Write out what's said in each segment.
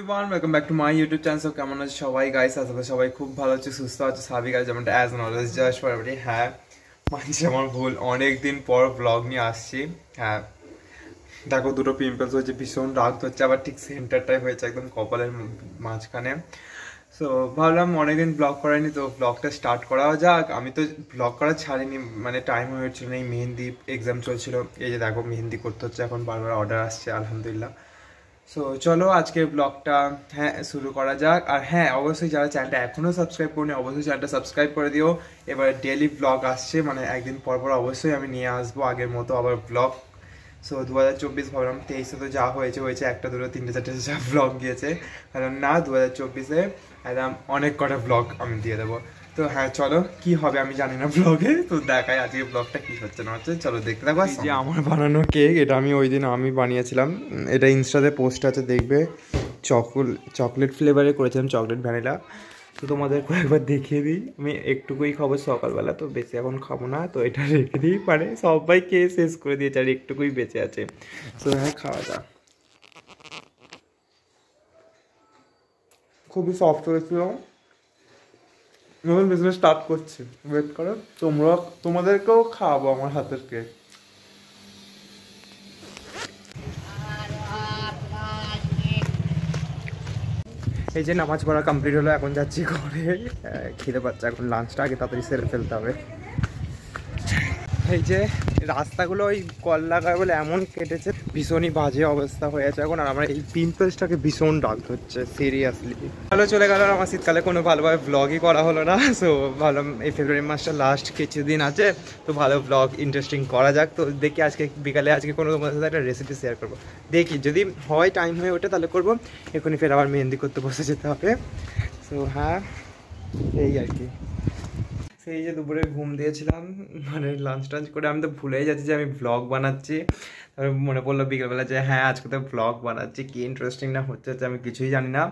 Everyone welcome back to my YouTube channel. So কেমন আছে সবাই গাইস? আসলে সবাই খুব ভালো আছে, সুস্থ আছে, স্বাভাবিক আছে, যেমনটা as always just for every. হ্যাঁ, মানছি আমার ভুল, অনেক দিন পর ব্লগ নিয়ে আসছি। হ্যাঁ দেখো, দুটো পিম্পলস হয়েছে, ভীষণ রাগ হচ্ছে, আবার ঠিক সেন্টারটাই হয়েছে একদম কপালের মাঝখানে। সো ভাবলাম অনেকদিন ব্লগ করাইনি, তো ব্লগটা স্টার্ট করা যাক। আমি তো ব্লগ করা ছাড়িনি, মানে টাইম হয়েছিল না, এই মেহেন্দি এক্সাম চলছিল। এই যে দেখো মেহেন্দি করতে হচ্ছে, এখন বারবার অর্ডার আসছে, আলহামদুলিল্লাহ। সো চলো আজকের ব্লগটা শুরু করা যাক। আর হ্যাঁ, অবশ্যই যারা চ্যানেলটা এখনও সাবস্ক্রাইব করেনি অবশ্যই চ্যানেলটা সাবস্ক্রাইব করে দিও। এবার ডেলি ব্লগ আসছে, মানে একদিন পর পর অবশ্যই আমি নিয়ে আসবো আগের মতো আবার ব্লগ। সো 2024 ভাবলাম, 23-এ তো যা হয়েছে হয়েছে, একটা দুটো তিনটে চারটে যা ব্লগ গিয়েছে, কারণ না 2024-এ একদম অনেক কটা ব্লগ আমি দিয়ে দেবো। তো হ্যাঁ চলো, কি হবে আমি জানি না ব্লগে, তো দেখাই আজকে ব্লগটা কি হচ্ছে না হচ্ছে, চলো দেখতে থাকো। যে আমার বানানো কেক, এটা আমি ওই দিন আমি বানিয়েছিলাম, এটা ইনস্টাতে পোস্ট আছে দেখবে, চকলেট ফ্লেভারে করেছিলাম, চকলেট ভ্যানিলা। তো তোমাদেরকে একবার দেখিয়ে দিই, আমি একটুকুই খাবো সকালবেলা, তো বেশি এখন খাবো না, তো এটা রেখে দিই, পারে সবাই খেয়ে শেষ করে দিয়েছে আর একটুকুই বেঁচে আছে। তো হ্যাঁ খাওয়া যাক। খুবই সফট হয়েছিল, নতুন বিজনেস স্টার্ট করছি, ওয়েট করো, তোমাদেরকেও খাওয়াবো আমার হাতের কেক। এই যে নামাজ পড়া কমপ্লিট হলো, এখন যাচ্ছি ঘরে, খিদে পাচ্ছে, এখন লাঞ্চটা আগে তাড়াতাড়ি সেরে ফেলতে হবে। এই যে রাস্তাগুলো ওই কল লাগায় বলে এমন কেটেছে, ভীষণই বাজে অবস্থা হয়ে আছে এখন। আর আমার এই পিম্পলসটাকে ভীষণ ডাক হচ্ছে সিরিয়াসলি। ভালো চলে গেল আমার শীতকালে, কোনো ভালোভাবে ব্লগই করা হলো না। সো ভাবলাম এই ফেব্রুয়ারি মাসটা লাস্ট কিছুদিন আছে, তো ভালো ব্লগ ইন্টারেস্টিং করা যাক। তো দেখি আজকে বিকালে আজকে কোনো তোমাদের সাথে একটা রেসিপি শেয়ার করবো, দেখি যদি হয় টাইম হয়ে ওঠে তাহলে করবো। এখনই ফের আবার মেহেন্দি করতে বসে যেতে হবে। সো হ্যাঁ এই আর কি। সেই যে দুপুরে ঘুম দিয়েছিলাম, মানে লাঞ্চ টাঞ্চ করে আমি তো ভুলেই যাচ্ছি যে আমি ব্লগ বানাচ্ছি। তারপরে মনে পড়লো বিকেলবেলা যে হ্যাঁ আজকে তো ব্লগ বানাচ্ছি, কি ইন্টারেস্টিং না হচ্ছে আমি কিছুই জানি না।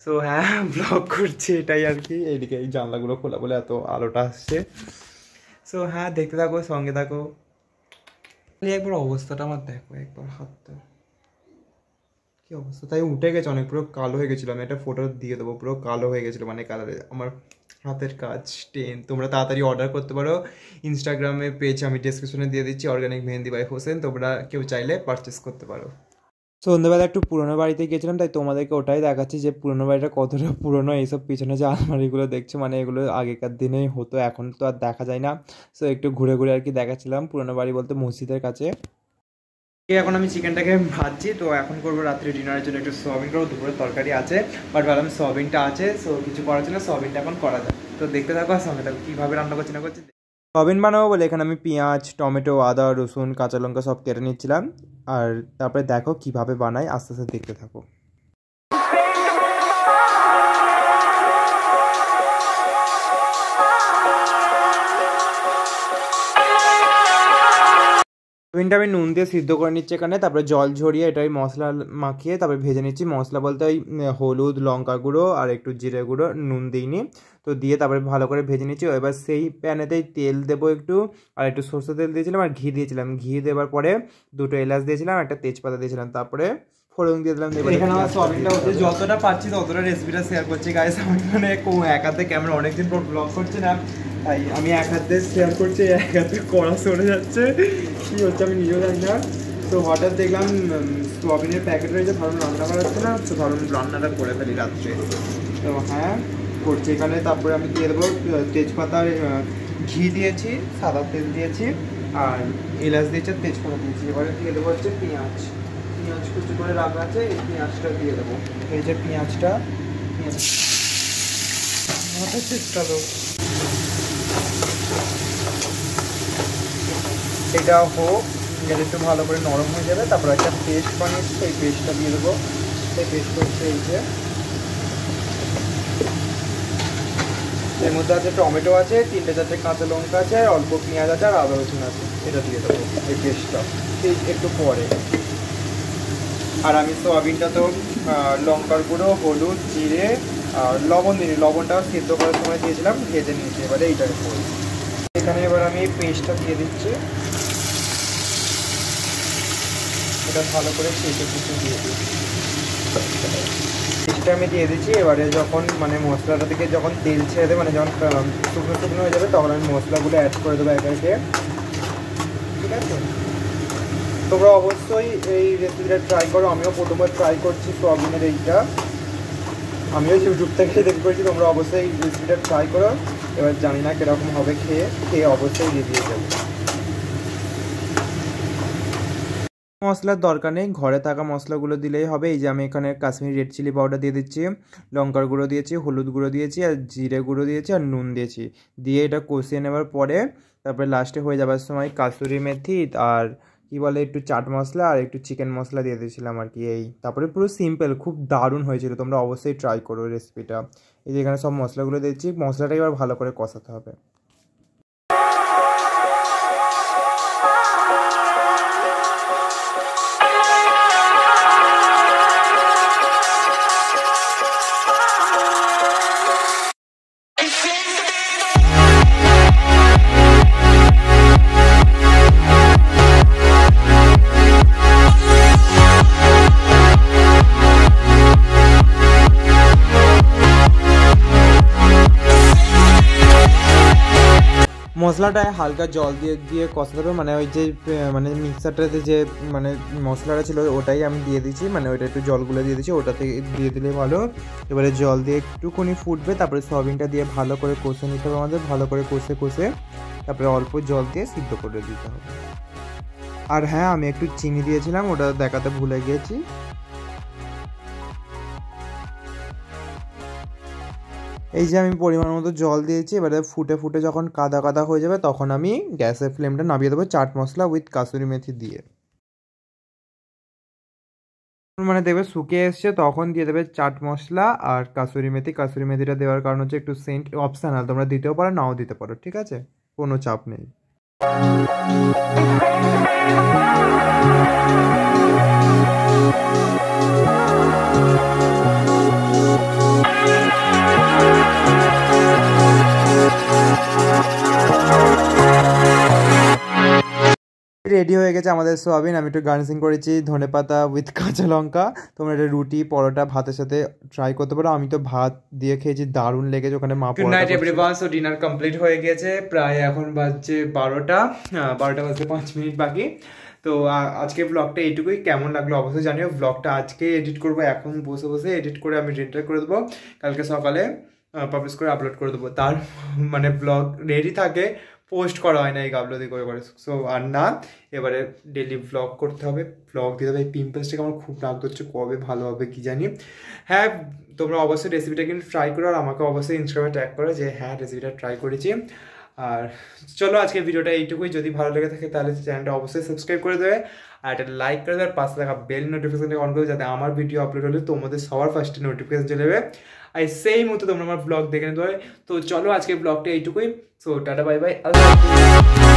সো হ্যাঁ ব্লগ করছি এটাই আর কি। এইদিকে এই জানলাগুলো খোলা বলে এত আলোটা আসছে। সো হ্যাঁ দেখতে থাকো, সঙ্গে থাকো। একবার অবস্থাটা আমার দেখো, একবার হাতটা কি অবস্থা, তাই উঠে গেছে অনেক, পুরো কালো হয়ে গেছিলো। আমি একটা ফটো দিয়ে দেবো, পুরো কালো হয়ে গেছিলো, মানে কালারে আমার হাতের কাজ টেন। তোমরা তাড়াতাড়ি অর্ডার করতে পারো, ইনস্টাগ্রামে পেজ আমি ডিসক্রিপশনে দিয়ে দিচ্ছি, অর্গানিক মেহেন্দি বাই হোসেন, তোমরা কেউ চাইলে পারচেস করতে পারো। সন্ধ্যেবেলা একটু পুরোনো বাড়িতে গিয়েছিলাম, তাই তোমাদেরকে ওটাই দেখাচ্ছি যে পুরোনো বাড়িটা কতটা পুরোনো। এইসব পিছনে যে আলমারিগুলো দেখছো, মানে এগুলো আগেকার দিনেই হতো, এখন তো আর দেখা যায় না। সো একটু ঘুরে ঘুরে আর কি দেখাচ্ছিলাম, পুরোনো বাড়ি বলতে মসজিদের কাছে। এখন আমি চিকেনটাকে ভাজছি, তো এখন করবো রাত্রে ডিনারের জন্য একটু সোয়াবিন করবো, দুপুরের তরকারি আছে, বাট ভাবলাম সোয়াবিনটা আছে, সো কিছু করার জন্য সোয়াবিনটা এখন করা যায়। তো দেখতে থাকো আর সঙ্গে থাকো কীভাবে রান্না করছি না করছি। সোয়াবিন বানাবো বলে এখানে আমি পেঁয়াজ, টমেটো, আদা, রসুন, কাঁচা লঙ্কা সব কেটে নিচ্ছিলাম, আর তারপরে দেখো কীভাবে বানাই, আস্তে আস্তে দেখতে থাকো। সোয়াবিনটা আমি নুন দিয়ে সিদ্ধ করে নিচ্ছি এখানে, তারপরে জল ঝরিয়ে এটাই মশলা মাখিয়ে তারপরে ভেজে নিচ্ছি। মশলা বলতে ওই হলুদ, লঙ্কা গুঁড়ো আর একটু জিরে গুঁড়ো, নুন দিইনি, তো দিয়ে তারপরে ভালো করে ভেজে নিচ্ছি। এবার সেই প্যানেতেই তেল দেবো একটু, আর একটু সরষে তেল দিয়েছিলাম আর ঘি দিয়েছিলাম। ঘি দেওয়ার পরে দুটো এলাচ দিয়েছিলাম, একটা তেজপাতা দিয়েছিলাম, তারপরে ফোড়ন দিয়ে দিলাম। এখানে আমার সোয়াবিনটা হচ্ছে, যতটা পাচ্ছি ততটা রেসিপিটা শেয়ার করছি গাইস। আমি মানে এক হাতে ক্যামেরা, অনেকদিন পর ব্লগ করছি না, তাই আমি এক হাতে শেয়ার করছি, এক হাতে কড়া সরে যাচ্ছে, কী হচ্ছে আমি নিজেও জানি না। তো হঠাৎ দেখলাম সোয়াবিনের প্যাকেট রয়েছে, ভাবলাম রান্না করা হচ্ছে না, তো ভাবলাম রান্নাটা করে ফেলি রাত্রে। তো হ্যাঁ করছি এখানে। তারপরে আমি দিয়ে দেবো তেজপাতা, ঘি দিয়েছি, সাদা তেল দিয়েছি, আর এলাচ দিয়েছি, তেজপাতা দিয়েছি। এবারে দিয়ে দেবো হচ্ছে পেঁয়াজ কুচি করে রাখা আছে, এই পেঁয়াজটা দিয়ে দেবো। এই যে পেঁয়াজটা চেষ্টা দেবো, এটা হোক, এটা একটু ভালো করে নরম হয়ে যাবে, তারপর একটা পেস্ট বানিয়েছি, সেই পেস্টটা দিয়ে দেবো। সেই পেস্ট হচ্ছে এই যে, এর মধ্যে আছে টমেটো আছে, 3-4টে কাঁচা লঙ্কা আছে, আর অল্প পেঁয়াজ আছে, আর আদা রসুন আছে, এটা দিয়ে দেবো এই পেস্টটা একটু পরে। আর আমি সোয়াবিনটা তো লঙ্কার গুঁড়ো, হলুদ, জিরে আর লবণ দিই, লবণটাও সিদ্ধ করার সময় দিয়েছিলাম, ভেজে নিয়েছি। এবারে এইটাকে করি, এখানে এবার আমি এই পেস্টটা দিয়ে দিচ্ছি, এটা ভালো করে সেঁকে দিয়ে দিই। পেস্টটা আমি দিয়ে দিচ্ছি। এবারে যখন মানে মশলাটা থেকে যখন তেল ছেড়ে দেবে, মানে যখন শুকনো শুকনো হয়ে যাবে, তখন আমি মশলাগুলো অ্যাড করে দেবো একে একে, ঠিক আছে? তোমরা অবশ্যই এই রেসিপিটা ট্রাই করো। আমিও প্রথমবার ট্রাই করছি সোয়াবিনের এইটা, আমিও ইউটিউব থেকে দেখে করেছি। তোমরা অবশ্যই এই রেসিপিটা ট্রাই করো। এবার জানি না কীরকম হবে, খেয়ে অবশ্যই রিভিউ দেবো। মশলার দরকার নেই, ঘরে থাকা মশলাগুলো দিলেই হবে। এই যে আমি এখানে কাশ্মীরি রেড চিলি পাউডার দিয়ে দিচ্ছি, লঙ্কার গুঁড়ো দিয়েছি, হলুদ গুঁড়ো দিয়েছি, আর জিরে গুঁড়ো দিয়েছি, আর নুন দিয়েছি। দিয়ে এটা কষিয়ে নেওয়ার পরে তারপরে লাস্টে হয়ে যাবার সময় কাসুরি মেথি আর কী বলে একটু চাট মশলা আর একটু চিকেন মশলা দিয়ে দিয়েছিলাম আর কি। এই তারপরে পুরো সিম্পল, খুব দারুণ হয়েছিল। তোমরা অবশ্যই ট্রাই করো রেসিপিটা। এই যে এখানে সব মশলাগুলো দিয়েছি, মশলাটা এবার ভালো করে কষাতে হবে। মশলাটায় হালকা জল দিয়ে কষাতে হবে, মানে ওই যে মানে মিক্সারটাতে যে মানে মশলাটা ছিল ওটাই আমি দিয়ে দিচ্ছি, মানে ওইটা একটু জলগুলো দিয়ে দিচ্ছি, ওটাতে দিয়ে দিলে ভালো। এবারে জল দিয়ে একটুখানি ফুটবে, তারপরে সয়াবিনটা দিয়ে ভালো করে কষে নিতে হবে আমাদের, ভালো করে কষে তারপরে অল্প জল দিয়ে সিদ্ধ করে দিতে হবে। আর হ্যাঁ, আমি একটু চিনি দিয়েছিলাম, ওটা দেখাতে ভুলে গিয়েছি। এই যে আমি পরিমাণ মতো জল দিয়েছি। এবারে ফুটে যখন কাদা কাদা হয়ে যাবে, তখন আমি গ্যাসের ফ্লেমটা নামিয়ে দেবো চাট মশলা উইথ কাসুরি মেথি দিয়ে। মানে দেখবে শুকিয়ে এসছে, তখন দিয়ে দেবে চাট মশলা আর কাসুরি মেথিটা দেওয়ার কারণ হচ্ছে একটু সেন্ট অপশনাল, তোমরা দিতেও পারো নাও দিতে পারো, ঠিক আছে? কোনো চাপ নেই। রেডি হয়ে গেছে আমাদের সোয়াবিন। আমি একটু গার্নিশিং করেছি ধনেপাতা উইথ কাঁচা লঙ্কা। তোমরা এটা রুটি, পরোটা, ভাতের সাথে ট্রাই করতে পারো। আমি তো ভাত দিয়ে খেয়েছি, দারুণ লেগেছে। ওখানে মা good night everyone. So dinner complete হয়ে গেছে, প্রায় এখন বাজছে 12টা বাজতে 5 মিনিট বাকি। তো আজকে ব্লগটা এইটুকুই। কেমন লাগলো অবশ্যই জানিও। ব্লগটা আজকে এডিট করবো, এখন বসে এডিট করে আমি রেন্টার করে দেবো, কালকে সকালে পাবলিশ করে আপলোড করে দেবো। তার মানে ব্লগ রেডি থাকে, পোস্ট করা হয় না এই গাবলদি করে। সো আর না, এবারে ডেলি ব্লগ করতে হবে, ব্লগ দিতে হবে। এই পিম্পলসটাকে আমার খুব রাগ হচ্ছে, কবে ভালো হবে কি জানি। হ্যাঁ, তোমরা অবশ্যই রেসিপিটা কিন্তু ট্রাই করো, আর আমাকে অবশ্যই ইনস্টাগ্রামে ট্যাগ করো যে হ্যাঁ রেসিপিটা ট্রাই করেছি। আর চলো আজকে ভিডিওটা এইটুকুই। যদি ভালো লেগে থাকে তাহলে চ্যানেলটা অবশ্যই সাবস্ক্রাইব করে দেবে, আর একটা লাইক করে দেবে, আর পাশে থাকা বেল নোটিফিকেশনটা অন করে, যাতে আমার ভিডিও আপলোড হলে তোমাদের সবার ফার্স্টে নোটিফিকেশন চলে যাবে, আর সেই মতো তোমরা আমার ব্লগ দেখে নিতে পারবে। তো চলো আজকে ব্লগটা এইটুকুই। সো টাটা, বাই বাই, আল্লাহ হাফেজ।